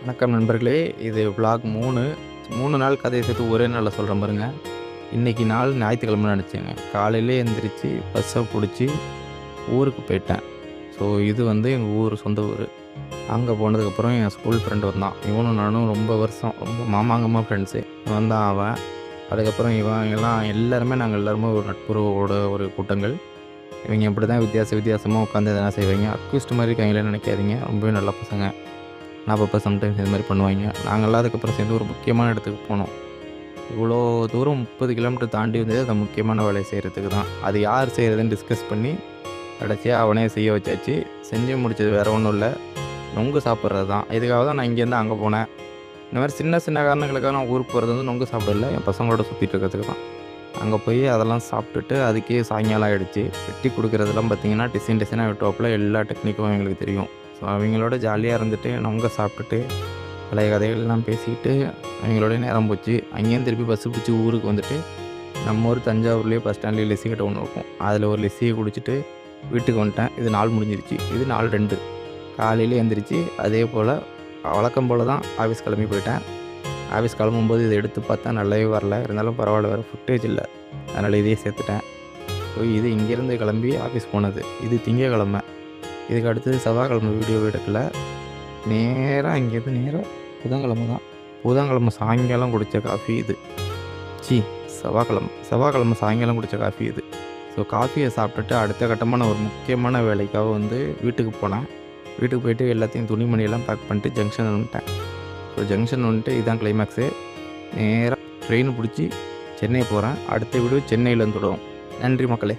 வணக்கம் நண்பர்களே! இது விளாக் 3 நாள் கதைய சேர்த்து ஒரே நாள்ல சொல்றேன் பாருங்க. இன்னைக்கு நாள் ஞாயித்துக்கிழமைன்னு நெனச்சேங்க. காலையிலே எந்திரிச்சு பஸ்ஸ புடிச்சு ஊருக்கு போயிட்டேன். ஸோ இது வந்து எங்க சொந்த ஊரு. அங்க போனதுக்கப்புறம் என் ஸ்கூல் ஃப்ரெண்ட் வந்தான். இவனும் நானும் ரொம்ப வருஷம், ரொம்ப மாமாங்கமா ஃப்ரெண்ட்ஸு. இவன் தான் அவன். அதுக்கப்புறம் இவன் எல்லாருமே நாங்க எல்லாருமே ஒரு நட்புறவோட ஒரு கூட்டங்கள். இவைங்க இப்படிதான் வித்தியாசமா உட்காந்து எதனா செய்வாய்ங்க. அக்யூஸ்ட் மாரி இருக்காய்ங்களேன்னு நெனைக்காதீங்க. ரொம்பவே நல்ல பசங்க. நான் அப்பப்போ சம்டைம்ஸ் இது மாரி பண்ணுவாய்ங்க. நாங்கலாம் அதுக்கப்புறம் சேர்ந்து ஒரு முக்கியமான இடத்துக்கு போனோம். இவ்வளோ தூரம் 30 கிலோமீட்டர் தாண்டி வந்தது அந்த முக்கியமான வேலைய செய்றதுக்கு தான். அது யார் செய்றதுன்னு டிஸ்கஸ் பண்ணி, கடைசியா அவனே செய்ய வச்சாச்சு. செஞ்சு முடிச்சது வேற ஒண்ணும் இல்ல. நொங்கு சாப்பிட்றது தான். இதுக்காக தான் நான் இங்கேருந்து அங்க போனேன். இந்த மாரி சின்ன சின்ன காரணங்களுக்காக நான் ஊருக்கு போறது வந்து நொங்கு சாப்பிடல. என் பசங்களோட சுத்திட்டு இருக்கிறதுக்கு தான். அங்க போய் அதெல்லாம் சாப்பிட்டுட்டு அதுக்கே சாயங்காலம் ஆயிடுச்சு. வெட்டி குடுக்குறதெல்லாம் பார்த்தீங்கன்னா, டிசைனா வெட்டுவாப்புல. எல்லா டெக்னிக்கும் எங்களுக்கு தெரியும். ஸோ அவங்களோட ஜாலியா இருந்துட்டு, நொங்க சாப்பிட்டுட்டு, பழைய கதைகள்லாம் பேசிக்கிட்டு, அவங்களோடயே நேரம் போச்சு. அங்கேருந்து திருப்பி பஸ் பிடிச்சு ஊருக்கு வந்துட்டு, நம்ம ஊர் தஞ்சாவூர்லேயே பஸ் ஸ்டாண்ட்லேயே லஸ்ஸி கடை ஒண்ணு இருக்கும். அதில ஒரு லஸ்ஸிய குடிச்சிட்டு வீட்டுக்கு வந்துட்டேன். இது நாள் முடிஞ்சிருச்சு. இது நாள் 2. காலையில எந்திரிச்சு அதே போல வழக்கம் போல தான் ஆஃபீஸ் கிளம்பி போயிட்டேன். ஆஃபீஸ் கிளம்பும்போது இத எடுத்து பார்த்தா நல்லாவே வரல. இருந்தாலும் பரவாயில்ல, வேற ஃபுட்டேஜ் இல்ல. அதனால இதையே சேர்த்துட்டேன். ஸோ இது இங்கேருந்து கிளம்பி ஆஃபீஸ் போனது. இது திங்கட்கிழமை. இதுக்கு அடுத்தது செவ்வாய்க்கிழமை வீடியோ எடுக்கல. இங்கேருந்து நேரா புதன்கிழமை தான். புதன்கிழமை சாயங்காலம் குடித்த காஃபி இது. ச்சீ செவ்வாய்க்கிழமை சாயங்காலம் குடித்த காஃபி இது. ஸோ காஃபியை சாப்பிட்டுட்டு அடுத்த கட்டமான ஒரு முக்கியமான வேலைக்காக வந்து வீட்டுக்கு போனேன். வீட்டுக்கு போயிட்டு எல்லாத்தையும் துணிமணியெல்லாம் பேக் பண்ணிட்டு ஜங்ஷன் வந்துட்டேன். ஸோ ஜங்ஷன் வந்துட்டு இதுதான் கிளைமேக்ஸு. நேரா ட்ரெயின் பிடிச்சி சென்னை போகிறேன். அடுத்த வீடியோ சென்னையிலேருந்து தொடரும். நன்றி மக்களே!